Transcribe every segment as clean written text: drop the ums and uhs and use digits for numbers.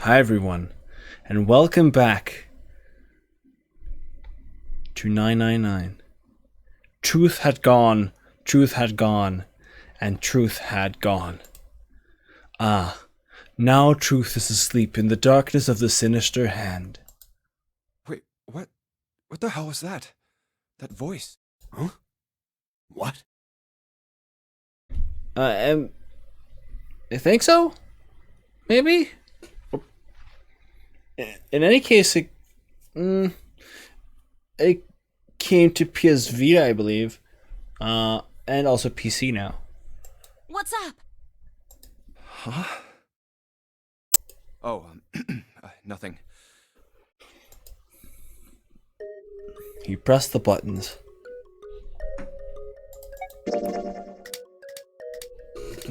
Hi everyone, and welcome back to 999. Truth had gone, and truth had gone. Ah, now truth is asleep in the darkness of the sinister hand. Wait, what? What the hell was that? That voice? Huh? What? I think so? Maybe? In any case, it came to PS Vita, I believe, and also PC now. What's up? Huh? Oh, nothing. You press the buttons.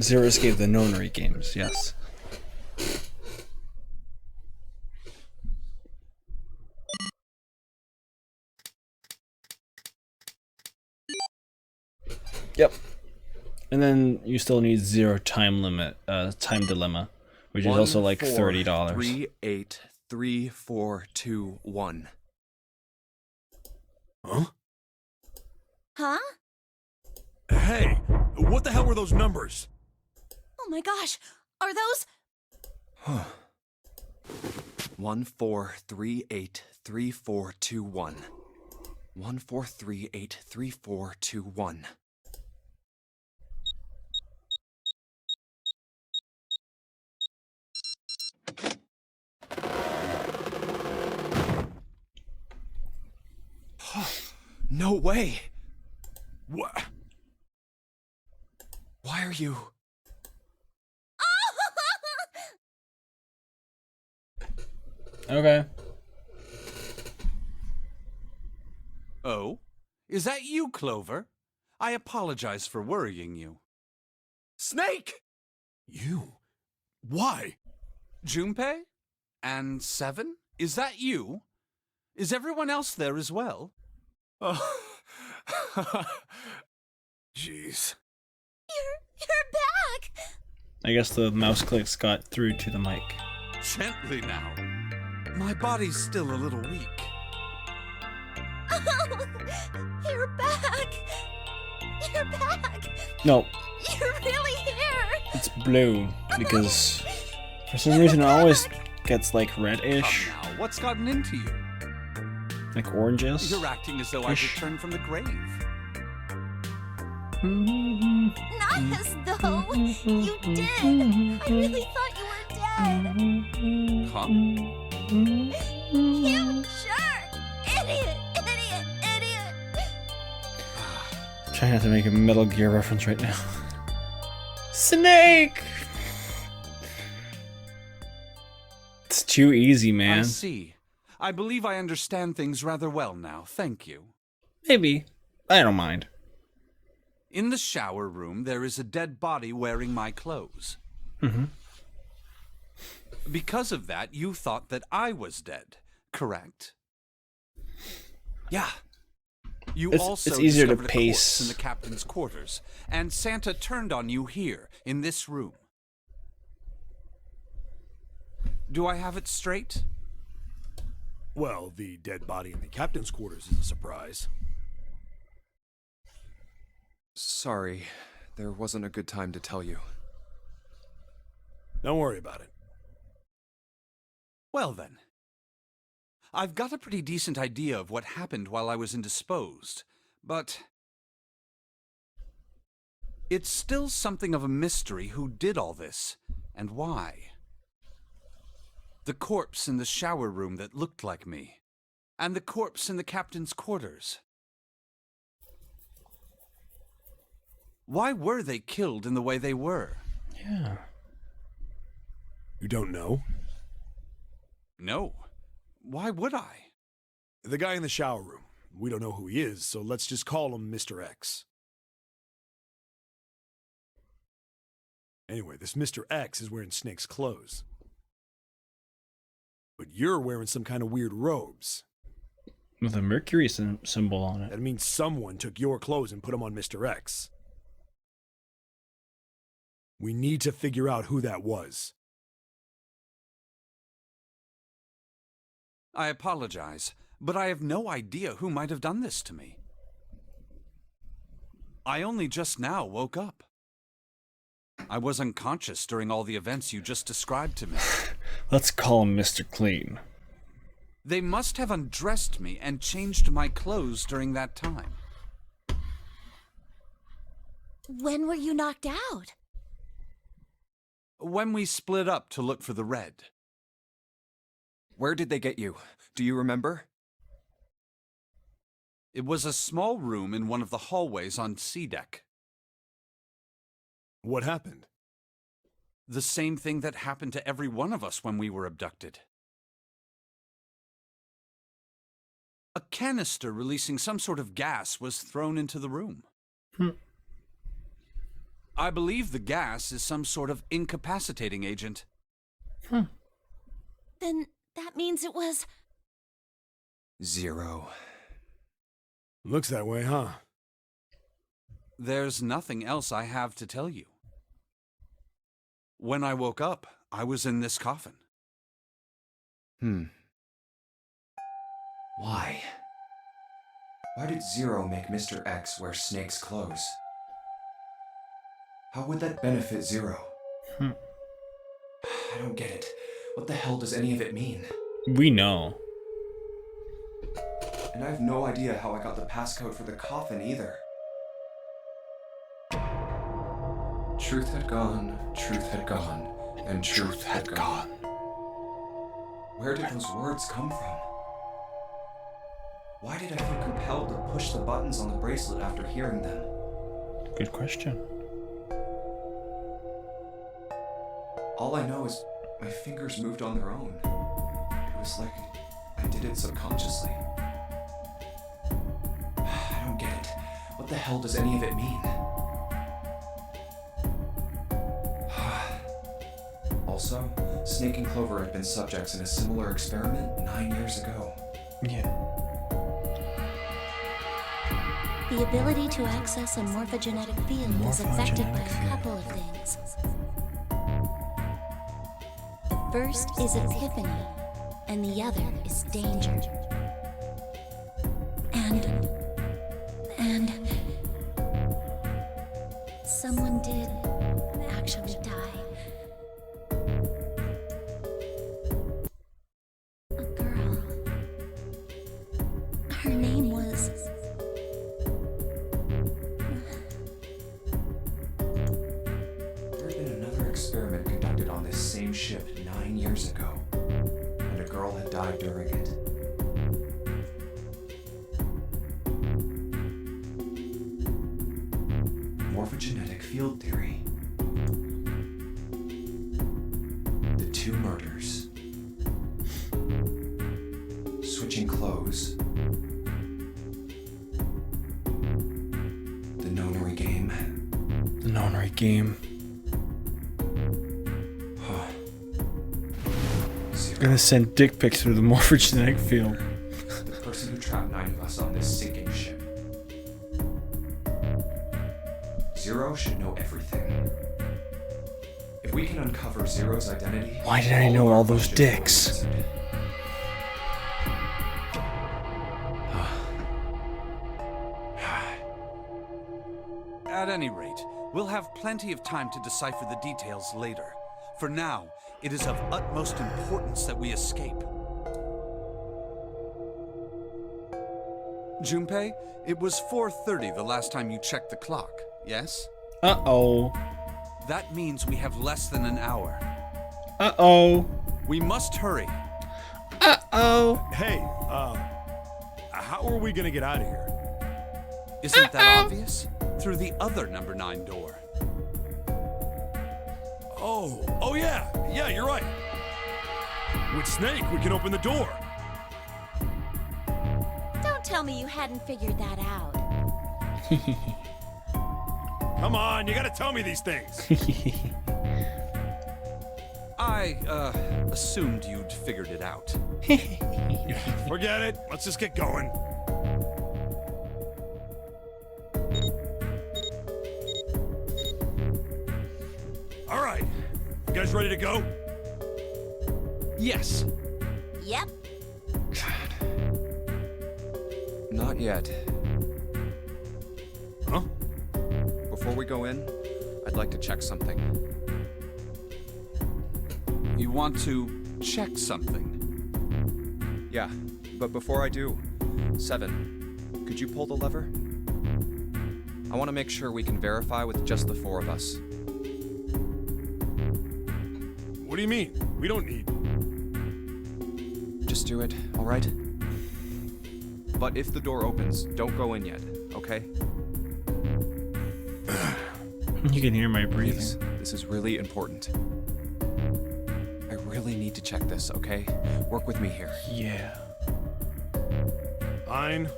Zero Escape the Nonary games, yes. Yep. And then you still need zero time limit, time dilemma, which is also like $30. 3833421. Huh? Huh? Hey, what the hell were those numbers? Oh my gosh, are those? 14383421. 14383421. No way! What? Why are you... Okay. Oh? Is that you, Clover? I apologize for worrying you. Snake! You? Why? Junpei? And Seven? Is that you? Is everyone else there as well? Oh. Jeez. You're back! I guess the mouse clicks got through to the mic. Gently now. My body's still a little weak. Oh, you're back! You're back! No, You're really here! it's blue because for some reason it always gets like reddish, Come now, what's gotten into you? like oranges. You're acting as though I've returned from the grave. Not as though you did! I really thought you were dead! Huh? You jerk! Idiot! Idiot! Idiot! Trying not to make a Metal Gear reference right now. Snake! It's too easy, I man. see. I believe I understand things rather well now, thank you. Maybe. I don't mind. In the shower room, there is a dead body wearing my clothes. Mm-hmm. Because of that, you thought that I was dead, correct? Yeah. You also it's easier to discovered a corpse pace. in the captain's quarters, and Santa turned on you here, in this room. Do I have it straight? Well, the dead body in the captain's quarters is a surprise. Sorry, there wasn't a good time to tell you. Don't worry about it. Well then. I've got a pretty decent idea of what happened while I was indisposed, but it's still something of a mystery who did all this, and why. The corpse in the shower room that looked like me, and the corpse in the captain's quarters. Why were they killed in the way they were? Yeah. You don't know? No. Why would I? The guy in the shower room. We don't know who he is, so let's just call him Mr. X. Anyway, this Mr. X is wearing Snake's clothes. But you're wearing some kind of weird robes. With a Mercury symbol on it. That means someone took your clothes and put them on Mr. X. We need to figure out who that was. I apologize, but I have no idea who might have done this to me. I only just now woke up. I was unconscious during all the events you just described to me. Let's call him Mr. Clean. They must have undressed me and changed my clothes during that time. When were you knocked out? When we split up to look for the red. Where did they get you? Do you remember? It was a small room in one of the hallways on C deck. What happened? The same thing that happened to every one of us when we were abducted. A canister releasing some sort of gas was thrown into the room. I believe the gas is some sort of incapacitating agent. Then that means it was... Zero. Looks that way, huh? There's nothing else I have to tell you. When I woke up, I was in this coffin. Why? Why did Zero make Mr. X wear Snake's clothes? How would that benefit Zero? I don't get it. What the hell does any of it mean? We know. And I have no idea how I got the passcode for the coffin either. Truth had gone, and truth had gone. Where did those words come from? Why did I feel compelled to push the buttons on the bracelet after hearing them? Good question. All I know is my fingers moved on their own. It was like I did it subconsciously. I don't get it. What the hell does any of it mean? Also, Snake and Clover had been subjects in a similar experiment 9 years ago. Yeah. The ability to access a morphogenetic field is affected by a couple of things. The first is epiphany, and the other is danger. And someone did actually die. A girl. Her name was... There had been another experiment conducted on this same ship 9 years ago, and a girl had died during it. Morphogenetic field theory. The two murders. Switching clothes. The nonary game. The nonary game. Zero. Gonna send dick pics through the morphogenetic field. The person who trapped 9 of us on this sinking ship. Zero should know everything. If we can uncover Zero's identity... Why did I know all those dicks? At any rate, we'll have plenty of time to decipher the details later. For now, it is of utmost importance that we escape. Junpei, it was 4:30 the last time you checked the clock, yes? Uh-oh. That means we have less than an hour. Uh-oh. We must hurry. Uh-oh. Hey, how are we gonna get out of here? Isn't that obvious? Through the other number 9 door. Oh yeah, you're right. With Snake, we can open the door. Don't tell me you hadn't figured that out. Come on, you gotta tell me these things. I, assumed you'd figured it out. Forget it. Let's just get going. All right, you guys ready to go? Yes. Yep. Not yet. Huh? Before we go in, I'd like to check something. You want to check something? Yeah, but before I do, 7, could you pull the lever? I want to make sure we can verify with just the 4 of us. What do you mean? We don't need. Just do it, alright? But if the door opens, don't go in yet, okay? You can hear my Please, breathing. this is really important. I really need to check this, okay? Work with me here. Yeah. Fine.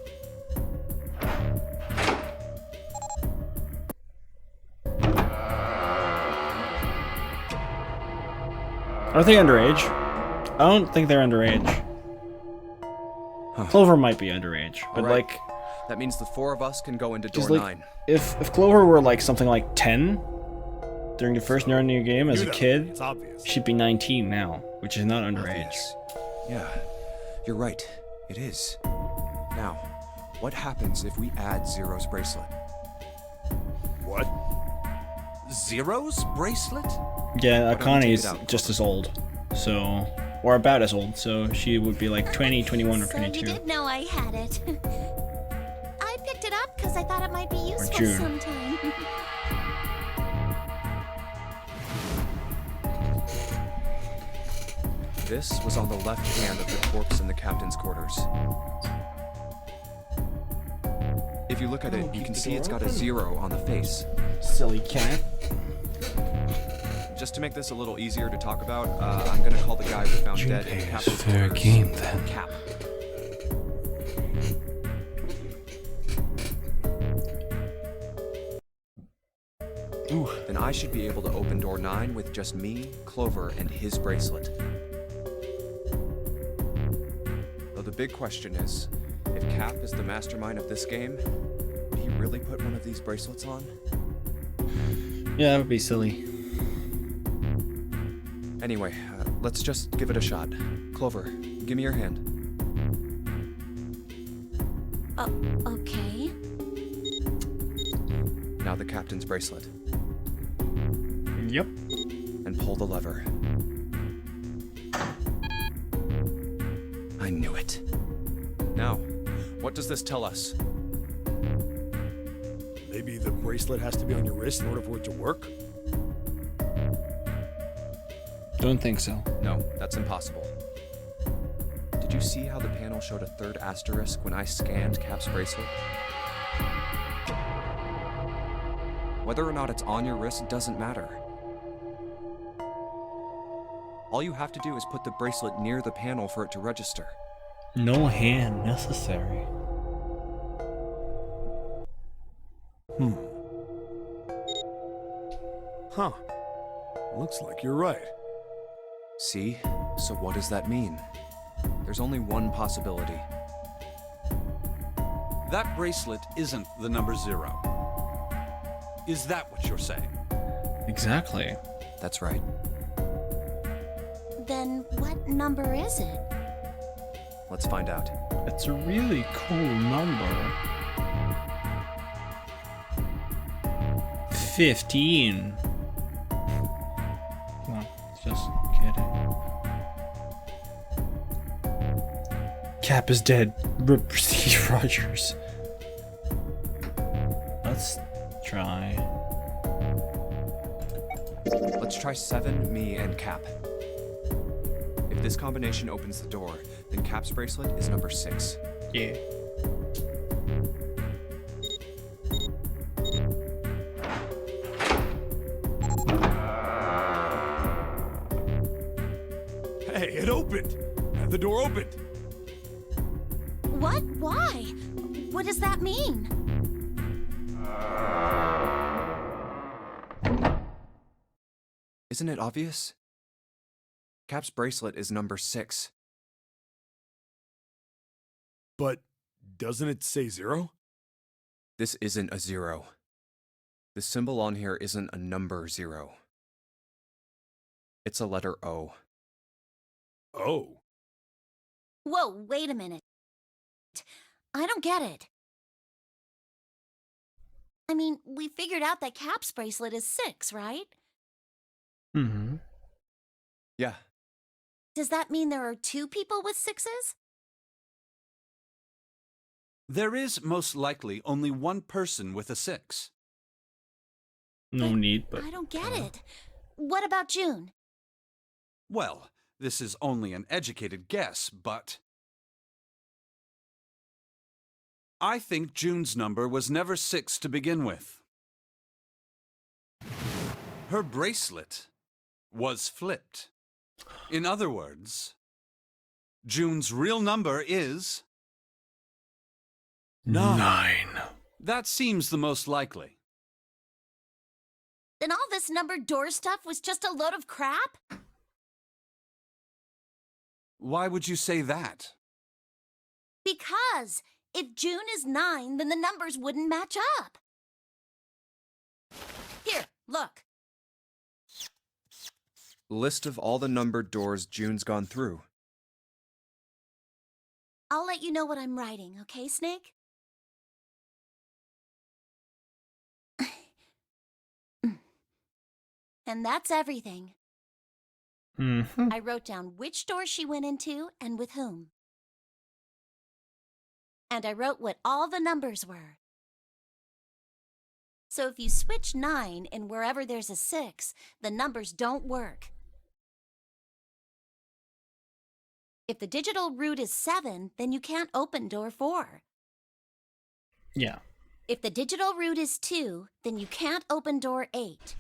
Are they underage? I don't think they're underage. Clover might be underage, but Alright. like, That means the 4 of us can go into door just like, 9. if Clover were like something like 10 during the first Narnia game as a You know, kid, It's obvious. she'd be 19 now, which is not underage. Obvious. Yeah, you're right. It is. Now, what happens if we add Zero's bracelet? What? Zero's bracelet? Yeah, Why don't we take Akane's it out, just as old, so, or about as old, so she would be like 20, 21, or So 22. you did know I had it. I picked it up because I thought it might be useful June. sometime. This was on the left hand of the corpse in the captain's quarters. If you look at it, you can see it's got a 0 on the face. Silly cat. Just to make this a little easier to talk about, I'm gonna call the guy we found dead in the captain's quarters then. Cap. Ooh. Then I should be able to open door 9 with just me, Clover, and his bracelet. Though the big question is, if Cap is the mastermind of this game, would he really put one of these bracelets on? Yeah, that would be silly. Anyway, let's just give it a shot. Clover, give me your hand. Okay. Now the captain's bracelet. Yep. And pull the lever. I knew it. Now, what does this tell us? Maybe the bracelet has to be on your wrist in order for it to work? Don't think so. No, that's impossible. Did you see how the panel showed a 3rd asterisk when I scanned Cap's bracelet? Whether or not it's on your wrist doesn't matter. All you have to do is put the bracelet near the panel for it to register. No hand necessary. Huh. Looks like you're right. See? So what does that mean? There's only one possibility. That bracelet isn't the number 0. Is that what you're saying? Exactly. That's right. Then what number is it? Let's find out. It's a really cool number. 15. No, just kidding. Cap is dead. Rip Steve Rogers. Let's try. Let's try 7, me, and Cap. If this combination opens the door, then Cap's bracelet is number 6. Yeah. Hey, it opened! The door opened! What? Why? What does that mean? Isn't it obvious? Cap's bracelet is number 6. But doesn't it say 0? This isn't a 0. The symbol on here isn't a number 0. It's a letter O. Oh. Whoa, wait a minute. I don't get it. I mean, we figured out that Cap's bracelet is 6, right? Mm-hmm. Yeah. Does that mean there are 2 people with 6s? There is most likely only one person with a 6. No need, but I don't get it. What about June? Well, this is only an educated guess, but I think June's number was never 6 to begin with. Her bracelet was flipped. In other words, June's real number is 9. That seems the most likely. Then all this numbered door stuff was just a load of crap? Why would you say that? Because if June is 9, then the numbers wouldn't match up. Here, look. List of all the numbered doors June's gone through. I'll let you know what I'm writing, okay, Snake? And that's everything. Mm-hmm. I wrote down which door she went into and with whom. And I wrote what all the numbers were. So if you switch 9 in wherever there's a 6, the numbers don't work. If the digital root is 7, then you can't open door 4. Yeah. If the digital root is 2, then you can't open door 8.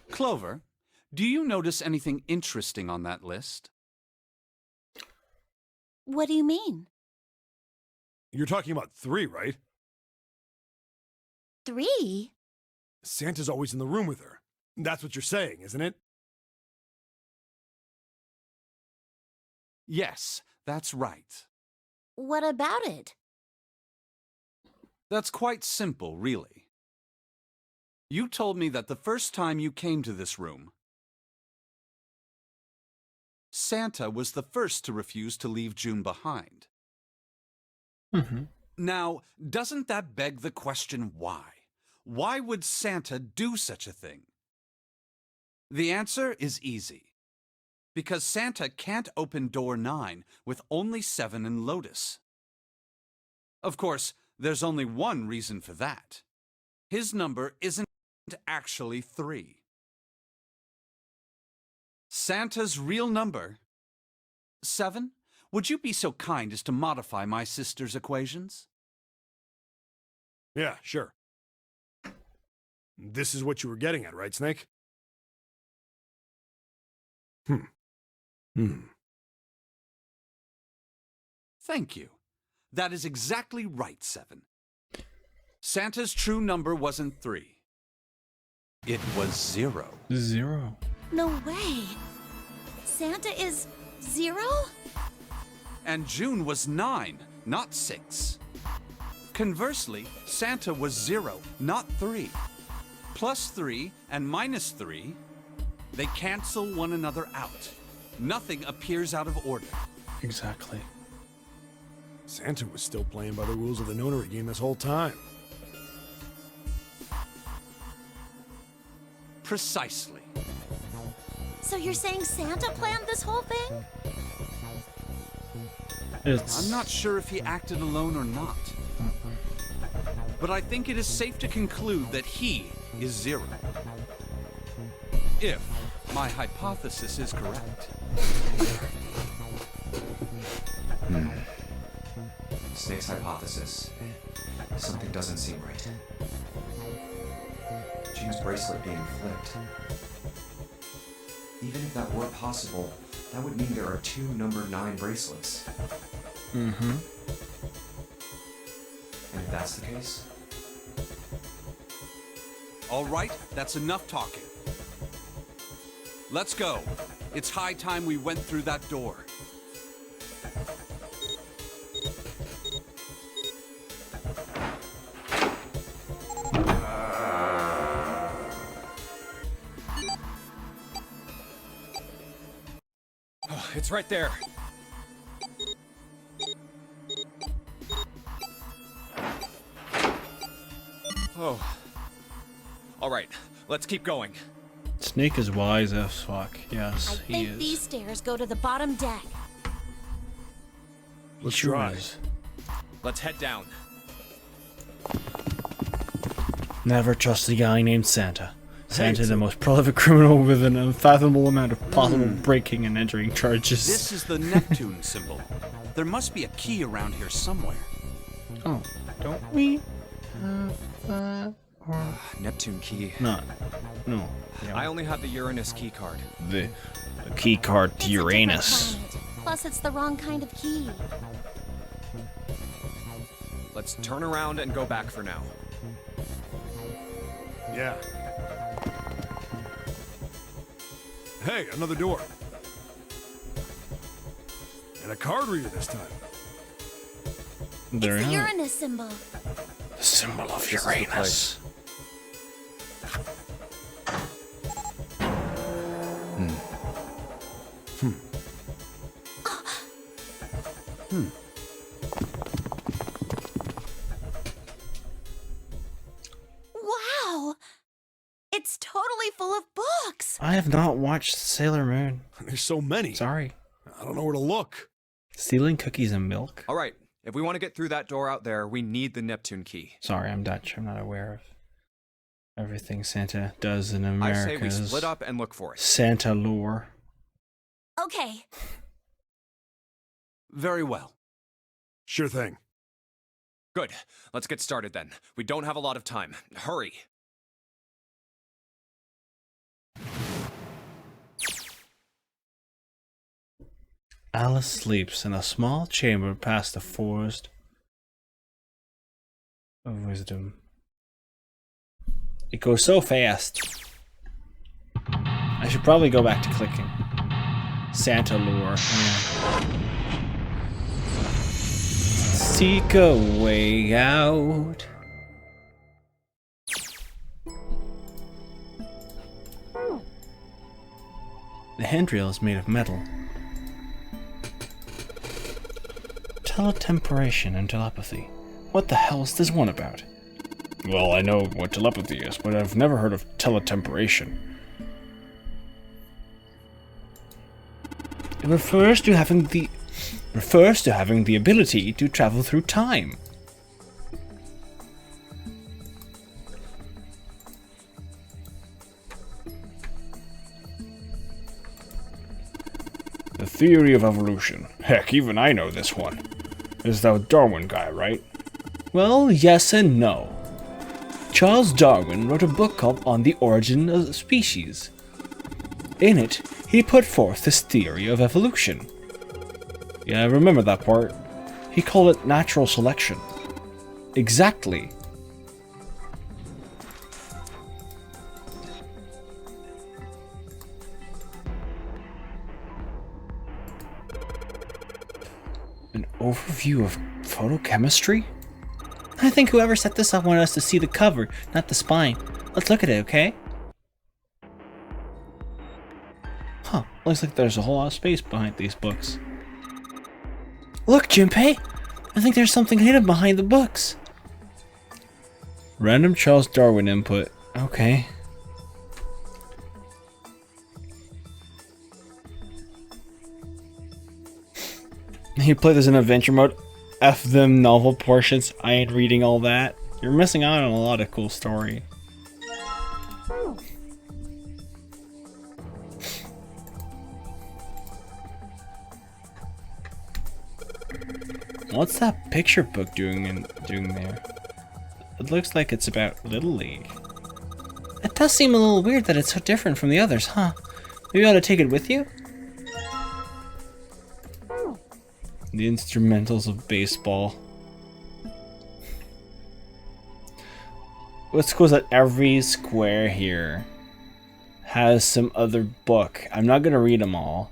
Clover, do you notice anything interesting on that list? What do you mean? You're talking about 3, right? 3? Santa's always in the room with her. That's what you're saying, isn't it? Yes, that's right. What about it? That's quite simple, really. You told me that the first time you came to this room, Santa was the first to refuse to leave June behind. Mm-hmm. Now, doesn't that beg the question why? Why would Santa do such a thing? The answer is easy. Because Santa can't open door 9 with only 7 in Lotus. Of course, there's only one reason for that. His number isn't actually 3. Santa's real number, 7? Would you be so kind as to modify my sister's equations? Yeah, sure. This is what you were getting at, right, Snake? Thank you. That is exactly right, 7. Santa's true number wasn't 3. It was 0. 0. No way. Santa is 0? And June was 9, not 6. Conversely, Santa was 0, not 3. Plus 3 and minus 3, they cancel one another out. Nothing appears out of order. Exactly. Santa was still playing by the rules of the notary game this whole time. Precisely. So you're saying Santa planned this whole thing? I'm not sure if he acted alone or not. But I think it is safe to conclude that he is 0. If my hypothesis is correct. Snake's hypothesis. Something doesn't seem right. June's bracelet being flipped. Even if that were possible, that would mean there are 2 number 9 bracelets. Mm-hmm. And if that's the case, All right, that's enough talking. Let's go. It's high time we went through that door. it's right there. Oh. All right, let's keep going. Snake is wise as fuck. I Yes, he think is. these stairs go to the bottom deck. He Let's sure try. is. Let's head down. Never trust a guy named Santa. Santa, it's the a- most prolific criminal with an unfathomable amount of possible breaking and entering charges. This is the Neptune symbol. There must be a key around here somewhere. Oh, don't we? Neptune key. Not. No. I only have the Uranus key card. The key card to It's a different Uranus. planet. Plus, it's the wrong kind of key. Let's turn around and go back for now. Yeah. Hey, another door. And a card reader this time. There It's the we are. Uranus symbol. The symbol of This is the Uranus. Wow! It's totally full of books. I have not watched Sailor Moon. There's so many. Sorry. I don't know where to look. Stealing cookies and milk? All right, if we want to get through that door out there, we need the Neptune key. Sorry, I'm Dutch. I'm not aware of everything Santa does in I America's say we split up and look for it. Santa lore. Okay. Very well. Sure thing. Good. Let's get started then. We don't have a lot of time. Hurry. Alice sleeps in a small chamber past the forest of wisdom. It goes so fast. I should probably go back to clicking. Santa lore. Yeah. Seek a way out. The handrail is made of metal. Teletemporation and telepathy. What the hell is this one about? Well, I know what telepathy is, but I've never heard of teletemporation. It refers to having the ability to travel through time. The theory of evolution. Heck, even I know this one. Is that Darwin guy, right? Well, yes and no. Charles Darwin wrote a book called On the Origin of Species. In it, he put forth his theory of evolution. Yeah, I remember that part. He called it natural selection. Exactly. An overview of photochemistry? I think whoever set this up wanted us to see the cover, not the spine. Let's look at it, okay? Huh, looks like there's a whole lot of space behind these books. Look, Junpei! I think there's something hidden behind the books. Random Charles Darwin input. Okay. You play this in adventure mode. F them novel portions. I ain't reading all that. You're missing out on a lot of cool story. What's that picture book doing there? It looks like it's about Little League. It does seem a little weird that it's so different from the others, huh? Maybe you ought to take it with you? The instrumentals of baseball. What's cool is that every square here has some other book. I'm not gonna read them all.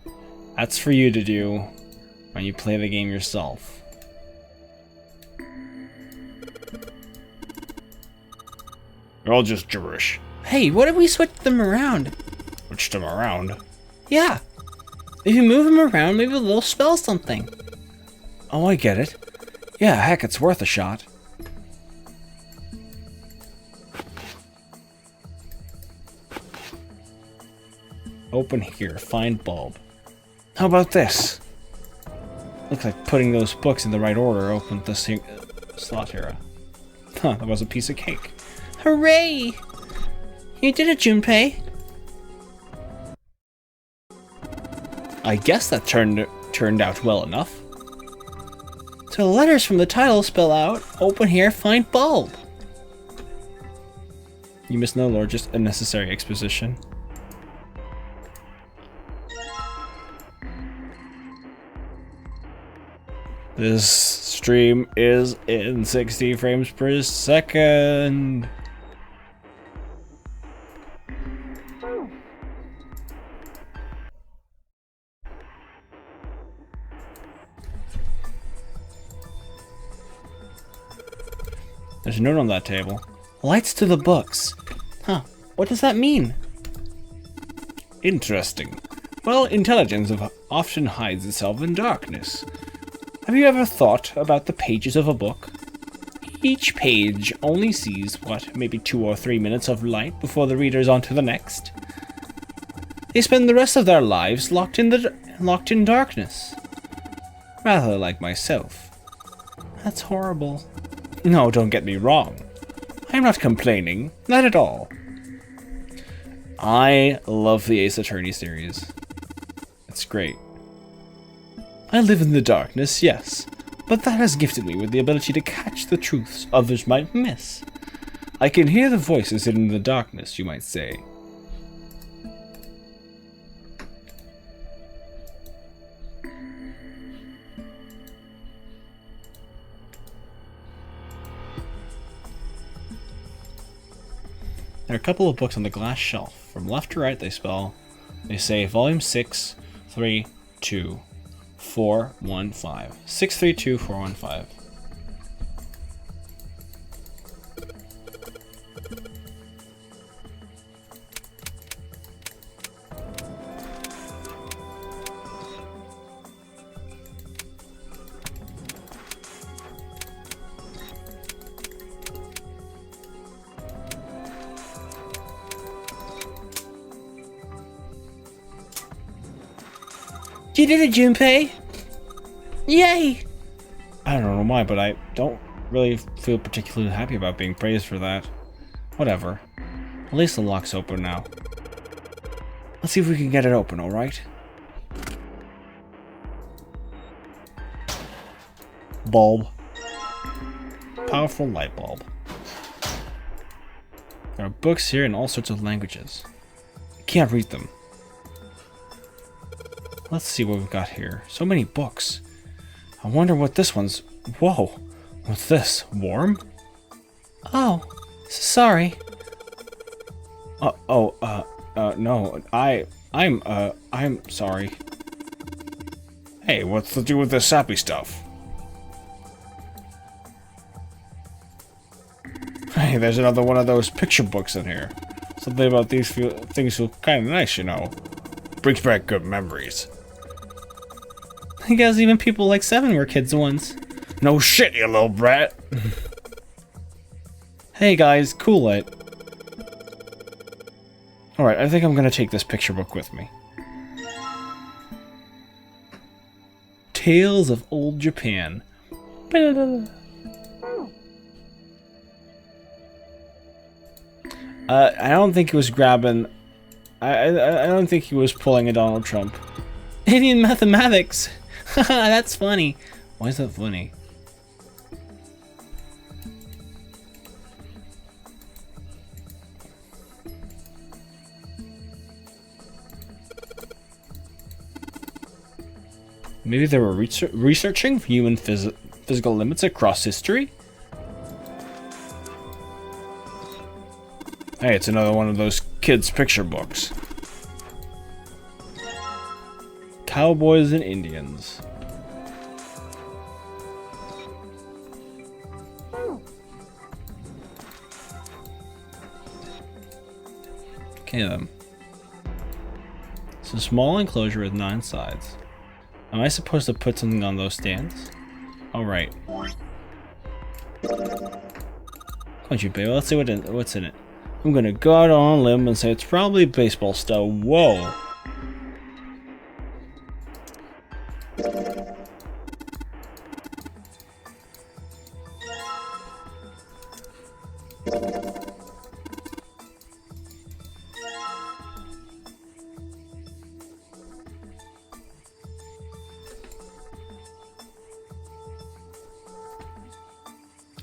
That's for you to do when you play the game yourself. They're all just gibberish. Hey, what if we switch them around? Switch them around? Yeah. If you move them around, maybe they'll spell something. Oh, I get it. Yeah, heck, it's worth a shot. Open here. Find bulb. How about this? Looks like putting those books in the right order opened the slot here. Huh, that was a piece of cake. Hooray! You did it, Junpei. I guess that turned out well enough. So the letters from the title spell out, open here, find bulb. You must no lord, just unnecessary exposition. This stream is in 60 frames per second. There's a note on that table. Lights to the books. Huh, what does that mean? Interesting. Well, intelligence often hides itself in darkness. Have you ever thought about the pages of a book? Each page only sees, what, maybe 2 or 3 minutes of light before the reader is on to the next. They spend the rest of their lives locked in darkness. Rather like myself. That's horrible. No, don't get me wrong. I'm not complaining. Not at all. I love the Ace Attorney series. It's great. I live in the darkness, yes, but that has gifted me with the ability to catch the truths others might miss. I can hear the voices in the darkness, you might say. There are a couple of books on the glass shelf. From left to right, they say Volume 6, 3, 2, 415. 632 415. You did it, Junpei! Yay! I don't know why, but I don't really feel particularly happy about being praised for that. Whatever. At least the lock's open now. Let's see if we can get it open, alright? Bulb. Powerful light bulb. There are books here in all sorts of languages. I can't read them. Let's see what we've got here. So many books. I wonder what this one's... Whoa! What's this? Warm? Oh, sorry. No. I'm sorry. Hey, what's to do with this sappy stuff? Hey, there's another one of those picture books in here. Something about these things feel kind of nice, you know. Brings back good memories. I guess even people like 7 were kids once. No shit, you little brat. Hey guys, cool it. Alright, I think I'm gonna take this picture book with me. Tales of Old Japan. I don't think he was grabbing... I don't think he was pulling a Donald Trump. Indian mathematics! Haha, that's funny. Why is that funny? Maybe they were researching human physical limits across history? Hey, it's another one of those kids' picture books. Cowboys and Indians. Okay then. It's a small enclosure with 9 sides. Am I supposed to put something on those stands? Alright. Come on, Junpei, let's see what's in it. I'm gonna go out on a limb and say it's probably baseball stuff. Whoa!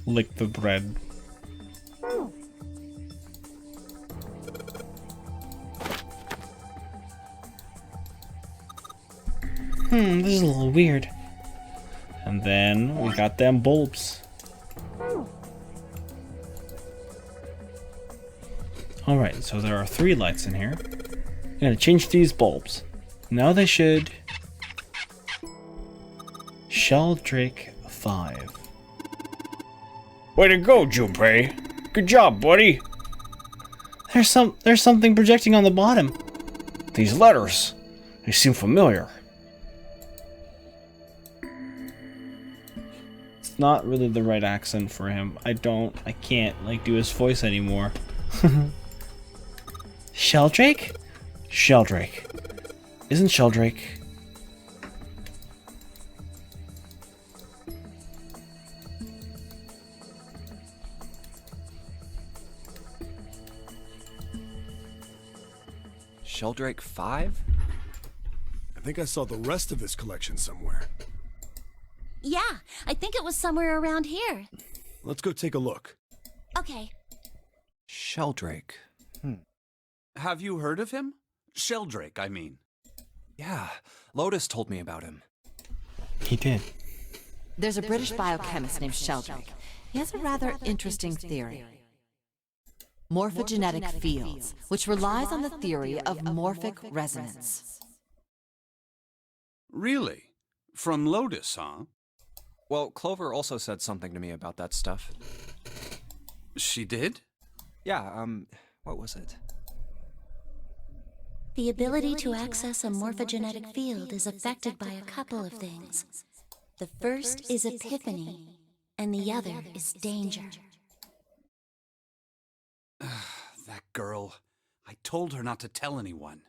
Lick the bread. This is a little weird. And then we got them bulbs. Alright, so there are 3 lights in here. I'm gonna change these bulbs. Now they should... Sheldrake 5. Way to go, Junpei. Good job, buddy. There's something projecting on the bottom. These letters, they seem familiar. It's not really the right accent for him. I can't like do his voice anymore. Sheldrake? Sheldrake. Isn't Sheldrake... Sheldrake 5? I think I saw the rest of this collection somewhere. Yeah, I think it was somewhere around here. Let's go take a look. Okay. Sheldrake. Have you heard of him? Sheldrake, I mean. Yeah, Lotus told me about him. He did. There's a British biochemist named Sheldrake. He has a rather interesting theory. Morphogenetic fields, which relies on the theory of morphic resonance. Really? From Lotus, huh? Well, Clover also said something to me about that stuff. She did? Yeah, what was it? The ability to access a morphogenetic field is affected by a couple of things. The first is epiphany, and the other is danger. That girl. I told her not to tell anyone.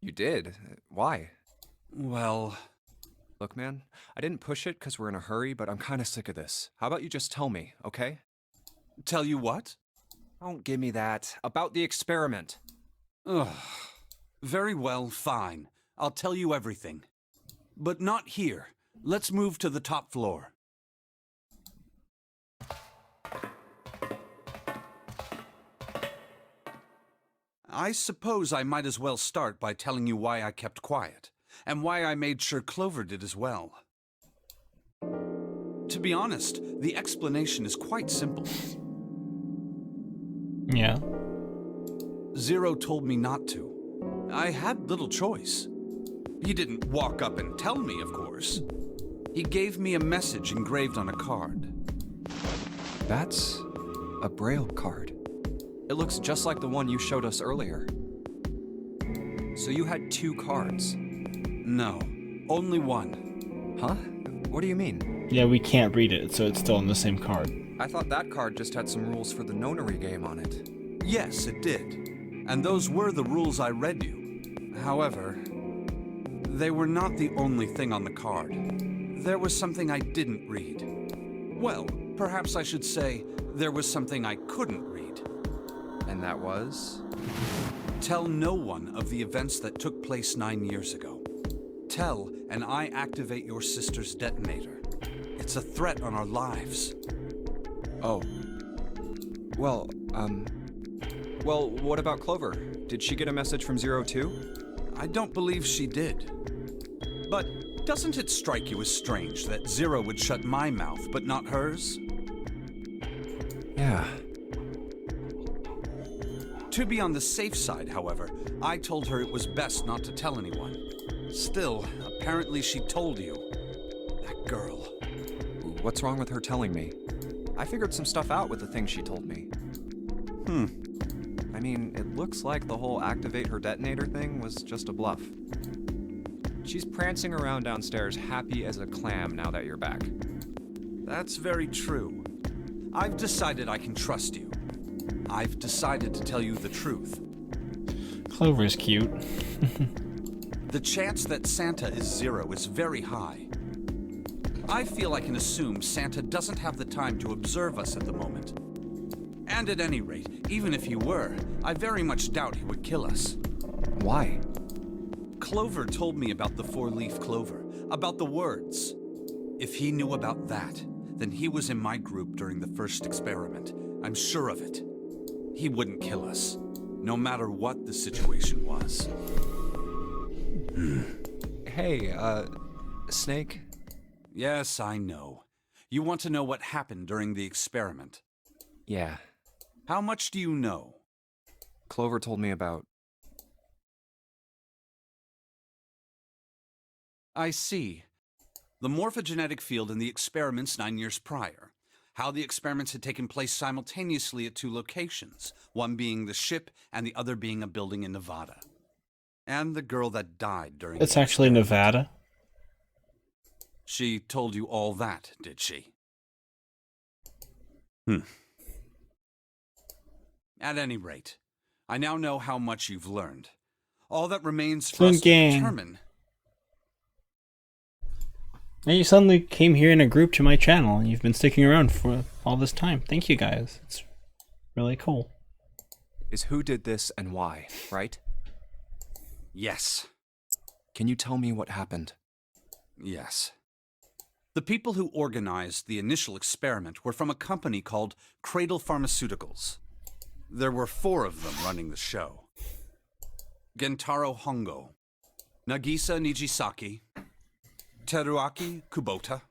You did? Why? Well... Look, man, I didn't push it because we're in a hurry, but I'm kind of sick of this. How about you just tell me, okay? Tell you what? Don't give me that. About the experiment. Ugh. Very well, fine. I'll tell you everything. But not here. Let's move to the top floor. I suppose I might as well start by telling you why I kept quiet, and why I made sure Clover did as well. To be honest, the explanation is quite simple. Yeah. Zero told me not to. I had little choice. He didn't walk up and tell me, of course. He gave me a message engraved on a card. That's a Braille card. It looks just like the one you showed us earlier. So you had 2 cards? No, only one. Huh? What do you mean? Yeah, we can't read it, so it's still on the same card. I thought that card just had some rules for the nonary game on it. Yes, it did. And those were the rules I read you. However, they were not the only thing on the card. There was something I didn't read. Well, perhaps I should say, there was something I couldn't read. And that was? Tell no one of the events that took place 9 years ago. Tell, and I activate your sister's detonator. It's a threat on our lives. Oh. Well, Well, what about Clover? Did she get a message from Zero too? I don't believe she did. But doesn't it strike you as strange that Zero would shut my mouth, but not hers? Yeah. To be on the safe side, however, I told her it was best not to tell anyone. Still, apparently she told you. That girl. What's wrong with her telling me? I figured some stuff out with the things she told me. I mean, it looks like the whole activate her detonator thing was just a bluff. She's prancing around downstairs happy as a clam now that you're back. That's very true. I've decided I can trust you. I've decided to tell you the truth. Clover's cute. The chance that Santa is 0 is very high. I feel I can assume Santa doesn't have the time to observe us at the moment. And at any rate, even if he were, I very much doubt he would kill us. Why? Clover told me about the 4-leaf clover, about the words. If he knew about that, then he was in my group during the first experiment. I'm sure of it. He wouldn't kill us, no matter what the situation was. Hey, Snake? Yes, I know. You want to know what happened during the experiment. Yeah. How much do you know? Clover told me about... I see. The morphogenetic field in the experiments 9 years prior. How the experiments had taken place simultaneously at 2 locations, one being the ship and the other being a building in Nevada. And the girl that died during It's the actually experiment. Nevada. She told you all that, did she? At any rate, I now know how much you've learned. All that remains for us to Gang. determine... And you suddenly came here in a group to my channel, and you've been sticking around for all this time. Thank you guys. It's really cool. is who did this and why, right? Yes. Can you tell me what happened? Yes. The people who organized the initial experiment were from a company called Cradle Pharmaceuticals. There were 4 of them running the show. Gentaro Hongo, Nagisa Nijisaki, Teruaki Kubota,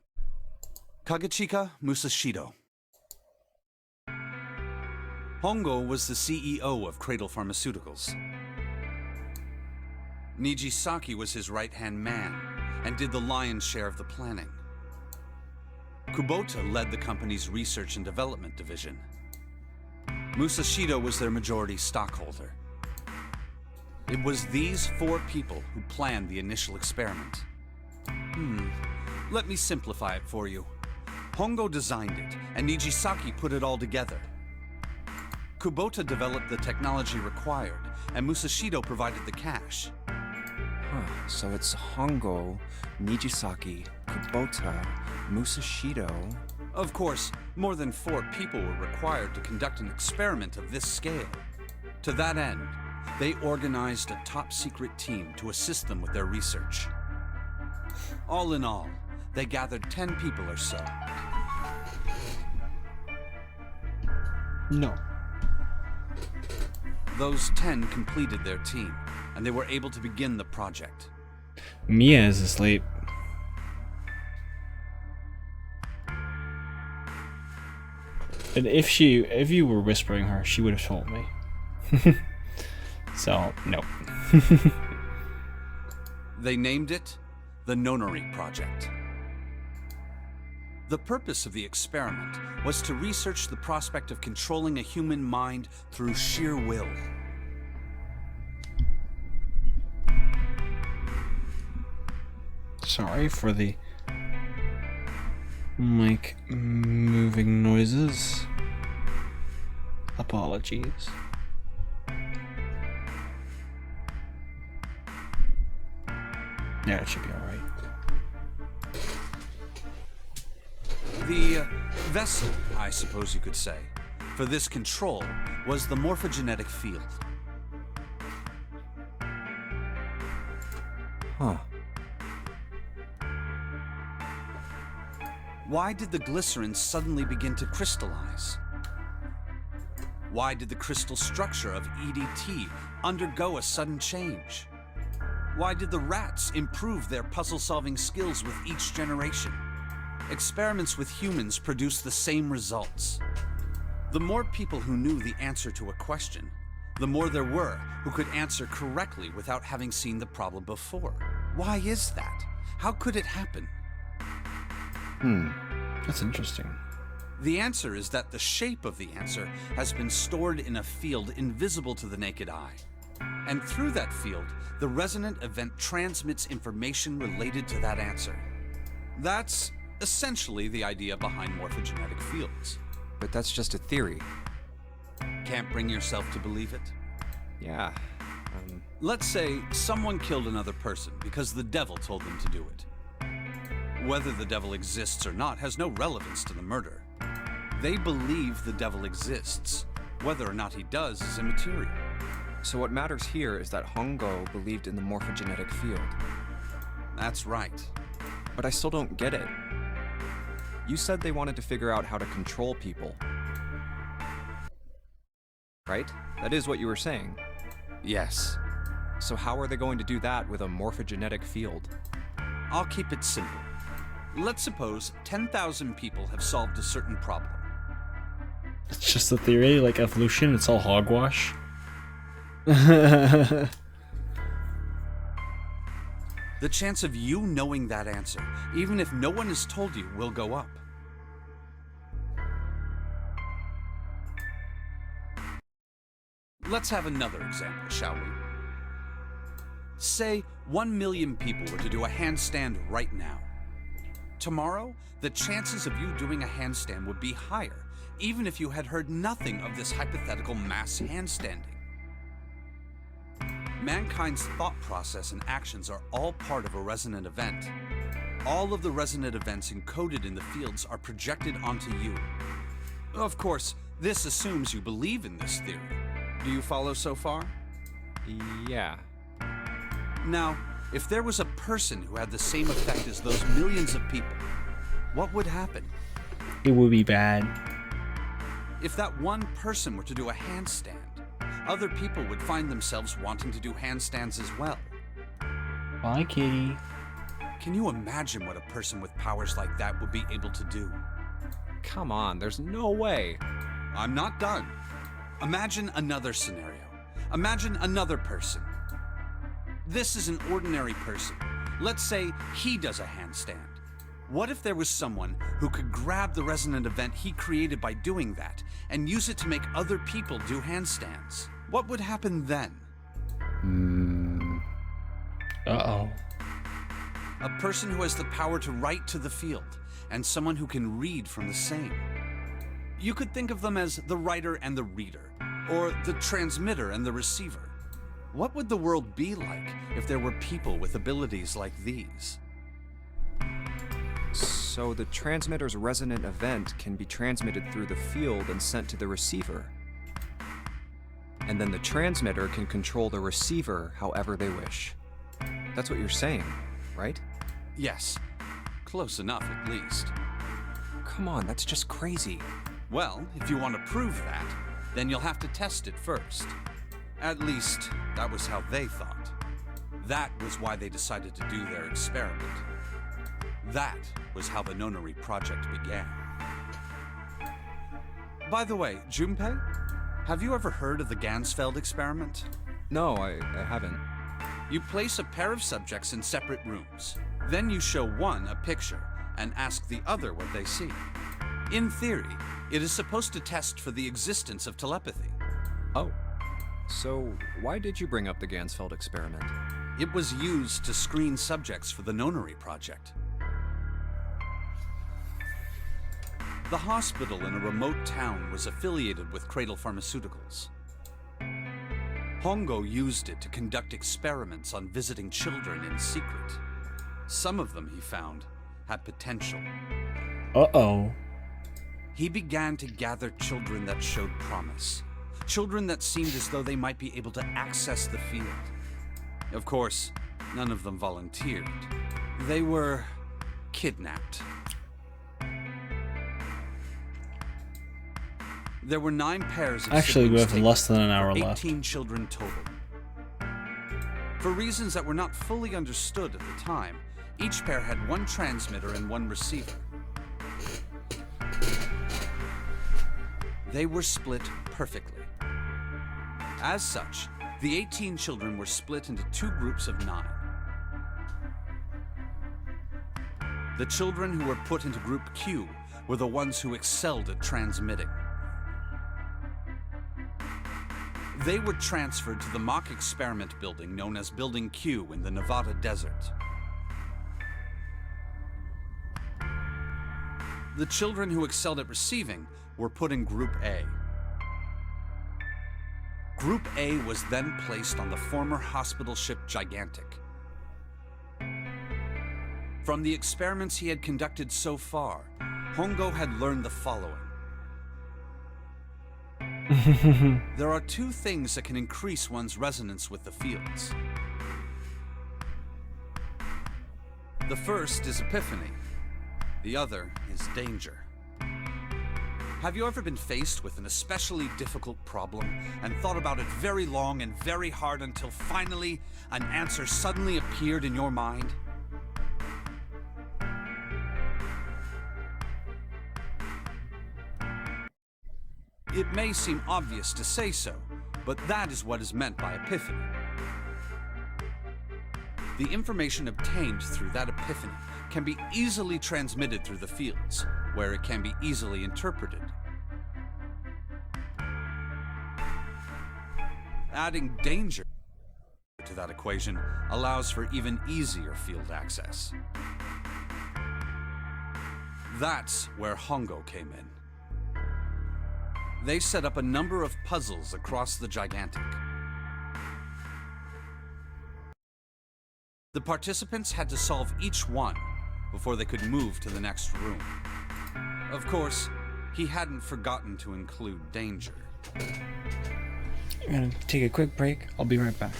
Kagechika Musashido. Hongo was the CEO of Cradle Pharmaceuticals. Nijisaki was his right-hand man and did the lion's share of the planning. Kubota led the company's research and development division. Musashido was their majority stockholder. It was these 4 people who planned the initial experiment. Let me simplify it for you. Hongo designed it, and Nijisaki put it all together. Kubota developed the technology required, and Musashido provided the cash. So it's Hongo, Nijisaki, Kubota, Musashido... Of course, more than 4 people were required to conduct an experiment of this scale. To that end, they organized a top-secret team to assist them with their research. All in all, they gathered 10 people or so. No. Those 10 completed their team, and they were able to begin the project. Mia is asleep. And if you were whispering her, she would have told me. So, no. They named it the Nonary Project. The purpose of the experiment was to research the prospect of controlling a human mind through sheer will. Sorry for the mic moving noises. Apologies. Yeah, it should be alright. The vessel, I suppose you could say, for this control was the morphogenetic field. Huh. Why did the glycerin suddenly begin to crystallize? Why did the crystal structure of EDT undergo a sudden change? Why did the rats improve their puzzle-solving skills with each generation? Experiments with humans produce the same results. The more people who knew the answer to a question, the more there were who could answer correctly without having seen the problem before. Why is that? How could it happen? That's interesting. The answer is that the shape of the answer has been stored in a field invisible to the naked eye. And through that field, the resonant event transmits information related to that answer. That's essentially the idea behind morphogenetic fields. But that's just a theory. Can't bring yourself to believe it? Yeah, Let's say someone killed another person because the devil told them to do it. Whether the devil exists or not has no relevance to the murder. They believe the devil exists. Whether or not he does is immaterial. So what matters here is that Hongo believed in the morphogenetic field. That's right. But I still don't get it. You said they wanted to figure out how to control people. Right? That is what you were saying. Yes. So how are they going to do that with a morphogenetic field? I'll keep it simple. Let's suppose 10,000 people have solved a certain problem. It's just a theory, like evolution, it's all hogwash. The chance of you knowing that answer, even if no one has told you, will go up. Let's have another example, shall we? Say 1 million people were to do a handstand right now. Tomorrow, the chances of you doing a handstand would be higher, even if you had heard nothing of this hypothetical mass handstanding. Mankind's thought process and actions are all part of a resonant event. All of the resonant events encoded in the fields are projected onto you. Of course, this assumes you believe in this theory. Do you follow so far? Yeah. Now, if there was a person who had the same effect as those millions of people, what would happen? It would be bad. If that one person were to do a handstand, other people would find themselves wanting to do handstands as well. Bye, kitty. Can you imagine what a person with powers like that would be able to do? Come on, there's no way. I'm not done. Imagine another scenario. Imagine another person. This is an ordinary person. Let's say he does a handstand. What if there was someone who could grab the resonant event he created by doing that and use it to make other people do handstands? What would happen then? Uh-oh. A person who has the power to write to the field, and someone who can read from the same. You could think of them as the writer and the reader, or the transmitter and the receiver. What would the world be like if there were people with abilities like these? So the transmitter's resonant event can be transmitted through the field and sent to the receiver. And then the transmitter can control the receiver however they wish. That's what you're saying, right? Yes. Close enough, at least. Come on, that's just crazy. Well, if you want to prove that, then you'll have to test it first. At least, that was how they thought. That was why they decided to do their experiment. That was how the Nonary project began. By the way, Junpei, have you ever heard of the Gansfeld experiment? No, I haven't. You place a pair of subjects in separate rooms. Then you show one a picture and ask the other what they see. In theory, it is supposed to test for the existence of telepathy. Oh. So, why did you bring up the Gansfeld experiment? It was used to screen subjects for the Nonary project. The hospital in a remote town was affiliated with Cradle Pharmaceuticals. Hongo used it to conduct experiments on visiting children in secret. Some of them, he found, had potential. Uh-oh. He began to gather children that showed promise. Children that seemed as though they might be able to access the field. Of course, none of them volunteered. They were kidnapped. There were 9 pairs of Actually, we siblings have less than an hour for left. 18 children total. For reasons that were not fully understood at the time, each pair had one transmitter and one receiver. They were split perfectly. As such, the 18 children were split into 2 groups of 9. The children who were put into Group Q were the ones who excelled at transmitting. They were transferred to the mock experiment building known as Building Q in the Nevada desert. The children who excelled at receiving were put in Group A. Group A was then placed on the former hospital ship Gigantic. From the experiments he had conducted so far, Hongo had learned the following. There are two things that can increase one's resonance with the fields. The first is epiphany. The other is danger. Have you ever been faced with an especially difficult problem and thought about it very long and very hard until finally an answer suddenly appeared in your mind? It may seem obvious to say so, but that is what is meant by epiphany. The information obtained through that epiphany can be easily transmitted through the fields, where it can be easily interpreted. Adding danger to that equation allows for even easier field access. That's where Hongo came in. They set up a number of puzzles across the Gigantic. The participants had to solve each one before they could move to the next room. Of course, he hadn't forgotten to include danger. I'm gonna take a quick break. I'll be right back.